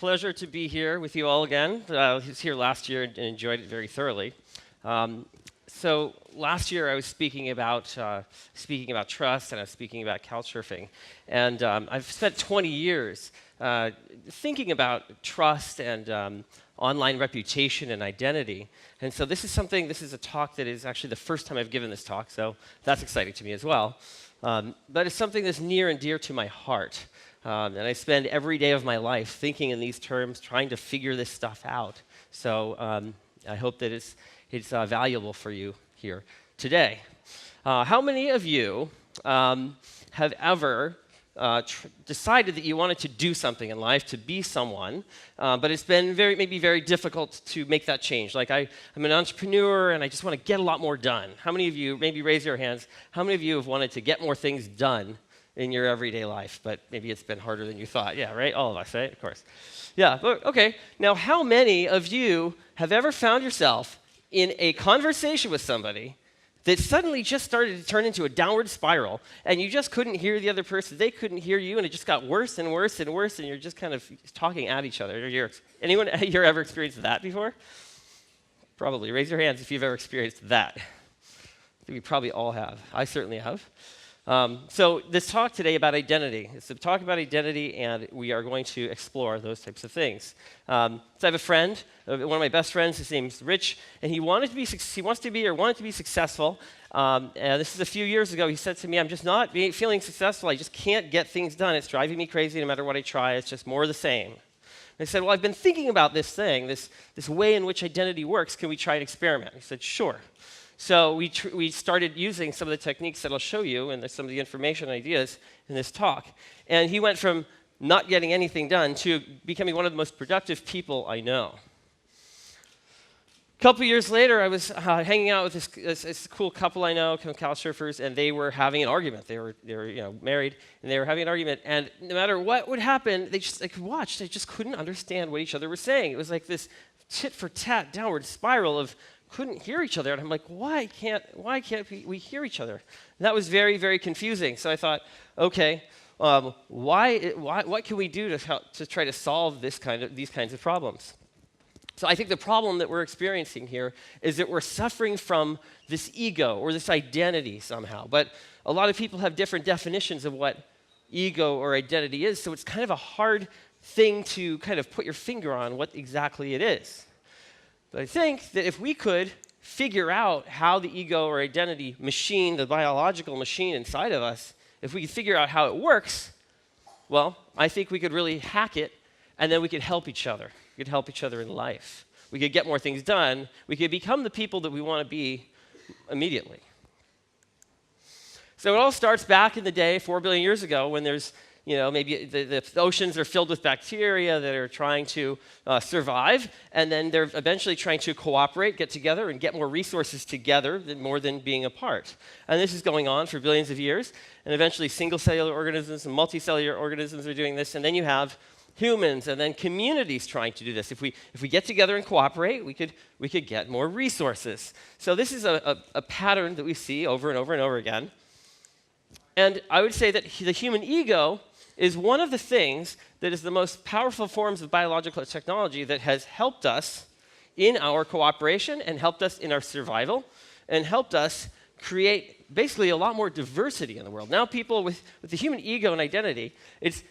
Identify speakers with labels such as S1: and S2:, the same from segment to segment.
S1: pleasure to be here with you all again. I was here last year and enjoyed it very thoroughly. So last year I was speaking about trust, and I was speaking about couch surfing. And I've spent 20 years thinking about trust and online reputation and identity. And so this is a talk that is actually the first time I've given this talk, so that's exciting to me as well. But it's something that's near and dear to my heart. And I spend every day of my life thinking in these terms, trying to figure this stuff out. So I hope that it's valuable for you here today. How many of you have ever decided that you wanted to do something in life, to be someone, but it's been maybe very difficult to make that change? Like I'm an entrepreneur and I just want to get a lot more done. How many of you, maybe raise your hands, how many of you have wanted to get more things done in your everyday life, but maybe it's been harder than you thought? Yeah, right? All of us, right? Of course. Yeah, but okay. Now, how many of you have ever found yourself in a conversation with somebody that suddenly just started to turn into a downward spiral, and you just couldn't hear the other person, they couldn't hear you, and it just got worse and worse and worse, and you're just kind of talking at each other? Anyone here ever experienced that before? Probably. Raise your hands if you've ever experienced that. I think we probably all have. I certainly have. So this talk today about identity. It's a talk about identity, and we are going to explore those types of things. So I have a friend, one of my best friends. His name's Rich, and he wanted to be successful. And this is a few years ago. He said to me, "I'm just not feeling successful. I just can't get things done. It's driving me crazy. No matter what I try, it's just more of the same." And I said, "Well, I've been thinking about this thing, this way in which identity works. Can we try an experiment?" He said, "Sure." So we started using some of the techniques that I'll show you and some of the information ideas in this talk. And he went from not getting anything done to becoming one of the most productive people I know. A couple years later, I was hanging out with this cool couple I know, couch surfers, and they were having an argument. They were married, and they were having an argument. And no matter what would happen, they could watch. They just couldn't understand what each other was saying. It was like this tit-for-tat downward spiral of couldn't hear each other. And I'm like, why can't we hear each other? And that was very, very confusing. So I thought, okay, what can we do to try to solve these kinds of problems? So I think the problem that we're experiencing here is that we're suffering from this ego or this identity somehow. But a lot of people have different definitions of what ego or identity is, so it's kind of a hard thing to kind of put your finger on what exactly it is. But I think that if we could figure out how the ego or identity machine, the biological machine inside of us, if we could figure out how it works, well, I think we could really hack it, and then we could help each other. We could help each other in life. We could get more things done. We could become the people that we want to be immediately. So it all starts back in the day, 4 billion years ago, when there's maybe the oceans are filled with bacteria that are trying to survive, and then they're eventually trying to cooperate, get together, and get more resources together more than being apart. And this is going on for billions of years, and eventually single-cellular organisms and multicellular organisms are doing this, and then you have humans and then communities trying to do this. If we get together and cooperate, we could get more resources. So this is a pattern that we see over and over and over again. And I would say that the human ego is one of the things that is the most powerful forms of biological technology that has helped us in our cooperation and helped us in our survival and helped us create basically a lot more diversity in the world. Now people with the human ego and identity,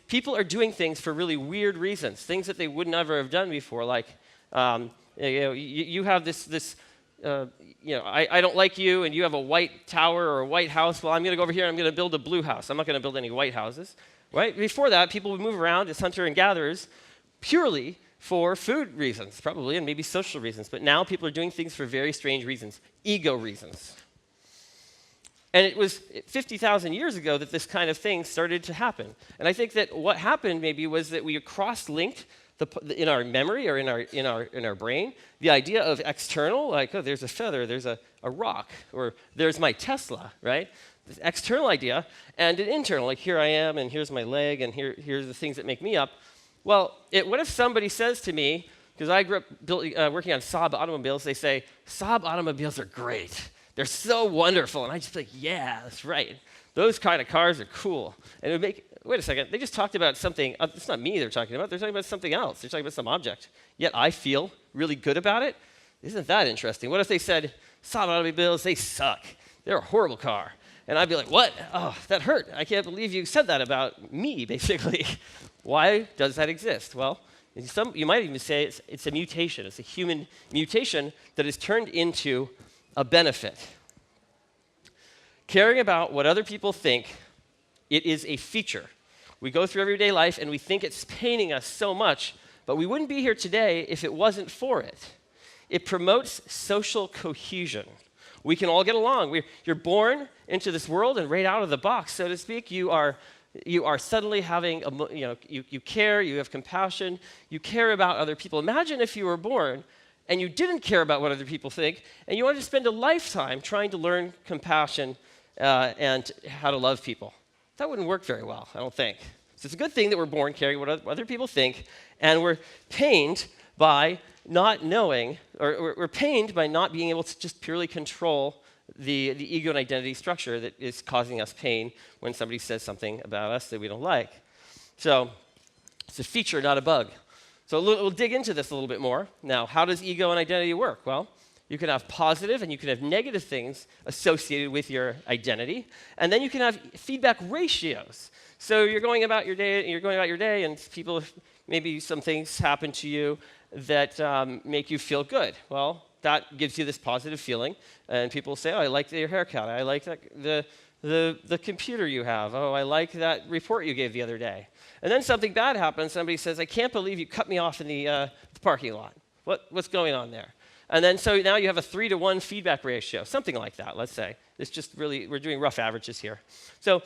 S1: people are doing things for really weird reasons, things that they would never have done before, like you have this I don't like you, and you have a white tower or a white house. Well, I'm going to go over here and I'm going to build a blue house. I'm not going to build any white houses. Right? Before that, people would move around as hunter and gatherers purely for food reasons, probably, and maybe social reasons. But now people are doing things for very strange reasons, ego reasons. And it was 50,000 years ago that this kind of thing started to happen. And I think that what happened maybe was that we cross-linked in our memory or in our brain the idea of external, like, oh, there's a feather, there's a rock, or there's my Tesla, right? This external idea, and an internal, like here I am, and here's my leg, and here's the things that make me up. Well, what if somebody says to me, because I grew up working on Saab automobiles, they say, Saab automobiles are great. They're so wonderful. And I just think, yeah, that's right. Those kind of cars are cool. And it would make wait a second, they just talked about something, it's not me they're talking about something else. They're talking about some object. Yet I feel really good about it. Isn't that interesting? What if they said, stop automobiles, they suck. They're a horrible car. And I'd be like, what? Oh, that hurt. I can't believe you said that about me, basically. Why does that exist? Well, you might even say it's a mutation. It's a human mutation that is turned into a benefit. Caring about what other people think, it is a feature. We go through everyday life and we think it's paining us so much, but we wouldn't be here today if it wasn't for it. It promotes social cohesion. We can all get along. You're born into this world, and right out of the box, so to speak, you are suddenly having, you care, you have compassion, you care about other people. Imagine if you were born and you didn't care about what other people think, and you wanted to spend a lifetime trying to learn compassion and how to love people. That wouldn't work very well, I don't think. So it's a good thing that we're born caring what other people think, and we're pained by not knowing, or we're pained by not being able to just purely control the ego and identity structure that is causing us pain when somebody says something about us that we don't like. So it's a feature, not a bug. So we'll dig into this a little bit more. Now, how does ego and identity work? Well, you can have positive and you can have negative things associated with your identity, and then you can have feedback ratios. So you're going about your day, and people, maybe some things happen to you that make you feel good. Well, that gives you this positive feeling, and people say, oh, I like your haircut. I like the computer you have. Oh, I like that report you gave the other day. And then something bad happens. Somebody says, I can't believe you cut me off in the parking lot. What's going on there? And then so now you have a 3-to-1 feedback ratio, something like that, let's say. It's just really, we're doing rough averages here. So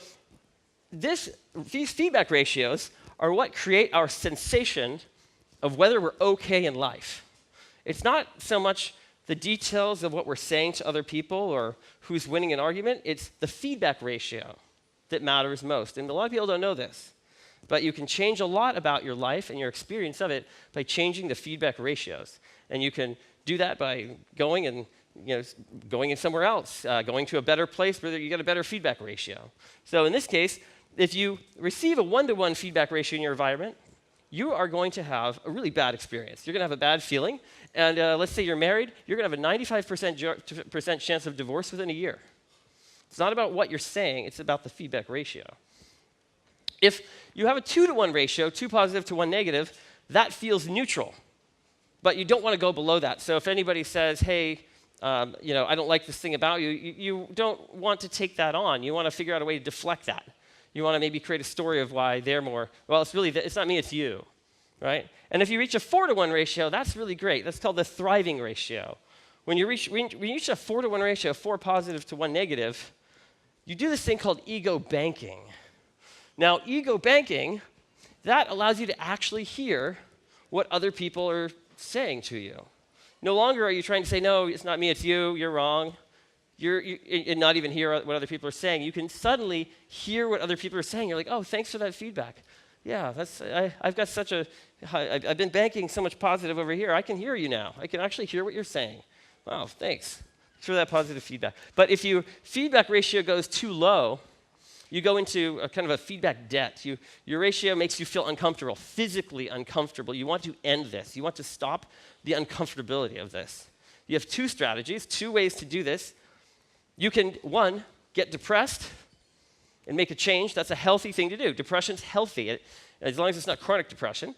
S1: these feedback ratios are what create our sensation of whether we're okay in life. It's not so much the details of what we're saying to other people or who's winning an argument. It's the feedback ratio that matters most. And a lot of people don't know this. But you can change a lot about your life and your experience of it by changing the feedback ratios. And you can do that by going in somewhere else, going to a better place where you get a better feedback ratio. So in this case, if you receive a 1-to-1 feedback ratio in your environment, you are going to have a really bad experience. You're going to have a bad feeling. And let's say you're married, you're going to have a 95% chance of divorce within a year. It's not about what you're saying, it's about the feedback ratio. If you have a 2-to-1 ratio, 2 positive to 1 negative, that feels neutral. But you don't want to go below that. So if anybody says, hey, I don't like this thing about you, you don't want to take that on. You want to figure out a way to deflect that. You want to maybe create a story of why they're more, well, it's not me, it's you, right? And if you reach a 4-to-1 ratio, that's really great. That's called the thriving ratio. When you reach a 4-to-1 ratio, 4 positive to 1 negative, you do this thing called ego banking. Now, ego banking, that allows you to actually hear what other people are saying to you. No longer are you trying to say, no, it's not me, it's you, you're wrong. And not even hear what other people are saying. You can suddenly hear what other people are saying. You're like, oh, thanks for that feedback. Yeah, I've been banking so much positive over here. I can hear you now. I can actually hear what you're saying. Wow, thanks for that positive feedback. But if your feedback ratio goes too low, you go into a kind of a feedback debt. Your ratio makes you feel uncomfortable, physically uncomfortable. You want to end this. You want to stop the uncomfortability of this. You have 2 strategies, 2 ways to do this. You can, 1, get depressed and make a change. That's a healthy thing to do. Depression's healthy, as long as it's not chronic depression.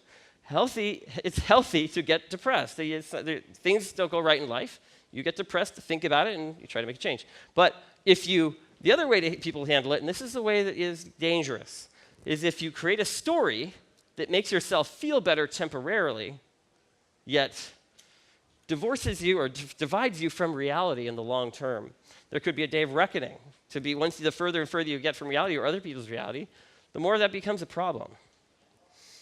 S1: It's healthy to get depressed. Things don't go right in life. You get depressed, think about it, and you try to make a change. But the other way people handle it, and this is the way that is dangerous, is if you create a story that makes yourself feel better temporarily, yet divorces you or divides you from reality in the long term. There could be a day of reckoning. Once the further and further you get from reality or other people's reality, the more that becomes a problem.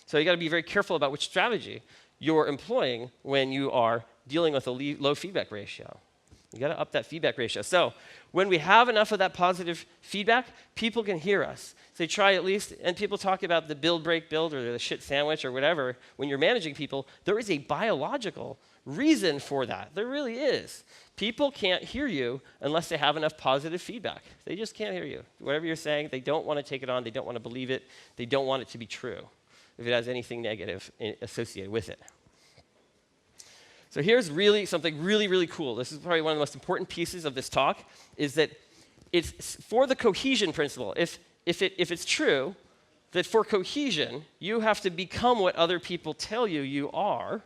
S1: So you got to be very careful about which strategy you're employing when you are dealing with a low feedback ratio. You got to up that feedback ratio. So when we have enough of that positive feedback, people can hear us. So they try at least, and people talk about the build, break, build, or the shit sandwich or whatever. When you're managing people, there is a biological reason for that. There really is. People can't hear you unless they have enough positive feedback. They just can't hear you. Whatever you're saying, they don't want to take it on. They don't want to believe it. They don't want it to be true if it has anything negative associated with it. So here's really something really, really cool. This is probably one of the most important pieces of this talk, is that it's for the cohesion principle. If it's true that for cohesion, you have to become what other people tell you you are,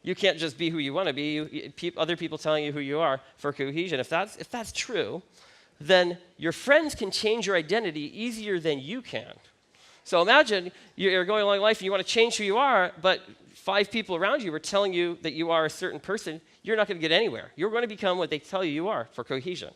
S1: you can't just be who you want to be. Other people telling you who you are for cohesion. If that's true, then your friends can change your identity easier than you can. So imagine you're going along life and you want to change who you are, but 5 people around you are telling you that you are a certain person. You're not going to get anywhere. You're going to become what they tell you are for cohesion.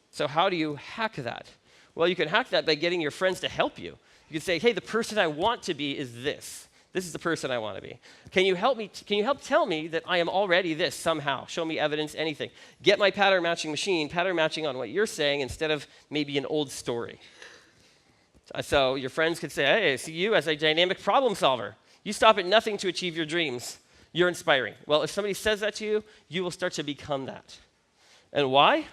S1: So how do you hack that? Well, you can hack that by getting your friends to help you. You can say, hey, the person I want to be is this. This is the person I want to be. Can you help me? Can you help tell me that I am already this somehow? Show me evidence, anything. Get my pattern matching machine, pattern matching on what you're saying instead of maybe an old story. So your friends could say, hey, I see you as a dynamic problem solver. You stop at nothing to achieve your dreams. You're inspiring. Well, if somebody says that to you, you will start to become that. And why?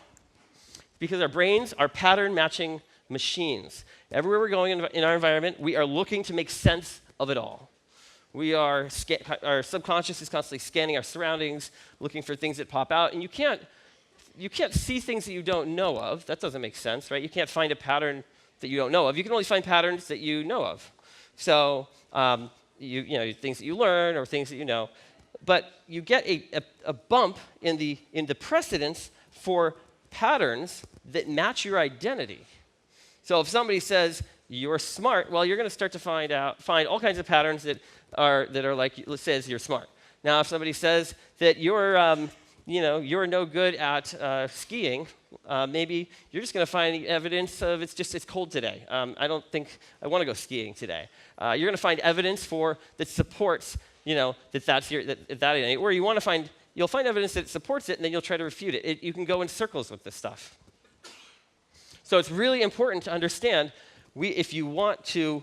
S1: Because our brains are pattern matching machines. Everywhere we're going in our environment, we are looking to make sense of it all. Our subconscious is constantly scanning our surroundings, looking for things that pop out, and you can't see things that you don't know of. That doesn't make sense, right? You can't find a pattern that you don't know of. You can only find patterns that you know of. So things that you learn or things that you know, but you get a bump in the precedence for patterns that match your identity. So if somebody says you're smart, well, you're going to start to find all kinds of patterns that are like, says you're smart. Now, if somebody says that you're no good at skiing, maybe you're just going to find evidence of it's cold today. I don't think I want to go skiing today. You're going to find evidence that supports that, or you'll find evidence that supports it, and then you'll try to refute it. You can go in circles with this stuff. So it's really important to understand if you want to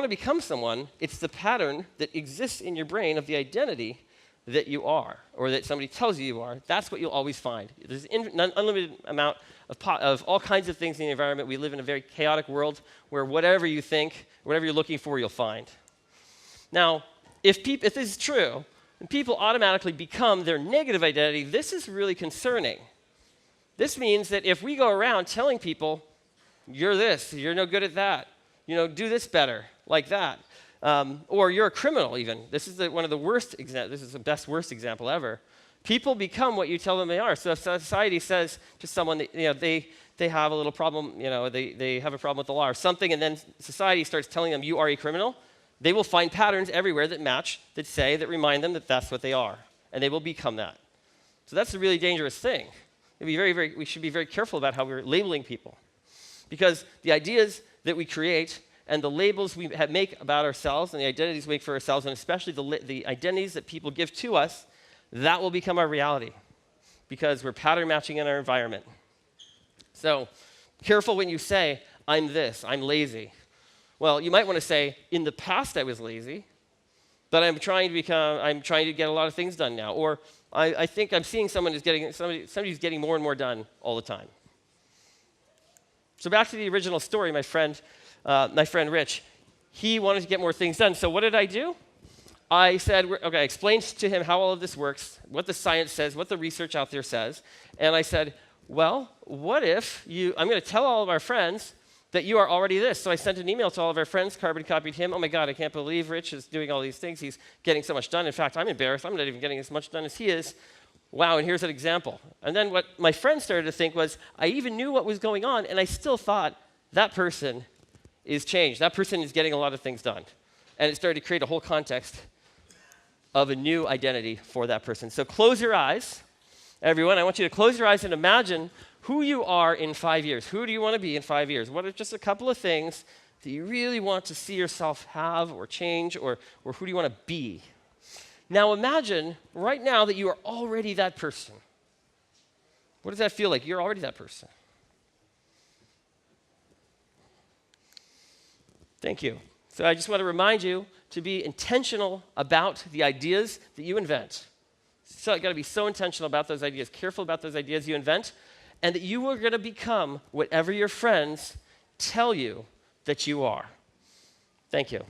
S1: become someone, it's the pattern that exists in your brain of the identity that you are, or that somebody tells you are. That's what you'll always find. There's an unlimited amount of all kinds of things in the environment. We live in a very chaotic world where whatever you think, whatever you're looking for, you'll find. Now, if this is true, and people automatically become their negative identity, this is really concerning. This means that if we go around telling people, you're this, you're no good at that, do this better, like that, or you're a criminal even. This is one of the worst examples. This is the worst example ever. People become what you tell them they are. So if society says to someone that they have a little problem, they have a problem with the law or something, and then society starts telling them you are a criminal, they will find patterns everywhere that match, that remind them that that's what they are, and they will become that. So that's a really dangerous thing. We should be very careful about how we're labeling people, because the ideas that we create and the labels we make about ourselves and the identities we make for ourselves, and especially the identities that people give to us, that will become our reality because we're pattern matching in our environment. So careful when you say, I'm this, I'm lazy. Well, you might want to say, in the past I was lazy, but I'm trying to get a lot of things done now. Or I think I'm seeing somebody's getting more and more done all the time. So back to the original story, my friend Rich, he wanted to get more things done. So what did I do? I said, I explained to him how all of this works, what the science says, what the research out there says. And I said, well, what if I'm going to tell all of our friends that you are already this. So I sent an email to all of our friends, carbon copied him. Oh my God, I can't believe Rich is doing all these things. He's getting so much done. In fact, I'm embarrassed. I'm not even getting as much done as he is. Wow, and here's an example. And then what my friend started to think was, I even knew what was going on, and I still thought, that person is changed. That person is getting a lot of things done. And it started to create a whole context of a new identity for that person. So close your eyes. Everyone, I want you to close your eyes and imagine who you are in 5 years. Who do you want to be in 5 years? What are just a couple of things that you really want to see yourself have or change, or who do you want to be? Now imagine right now that you are already that person. What does that feel like? You're already that person. Thank you. So I just want to remind you to be intentional about the ideas that you invent. So you got to be so intentional about those ideas, careful about those ideas you invent, and that you are going to become whatever your friends tell you that you are. Thank you.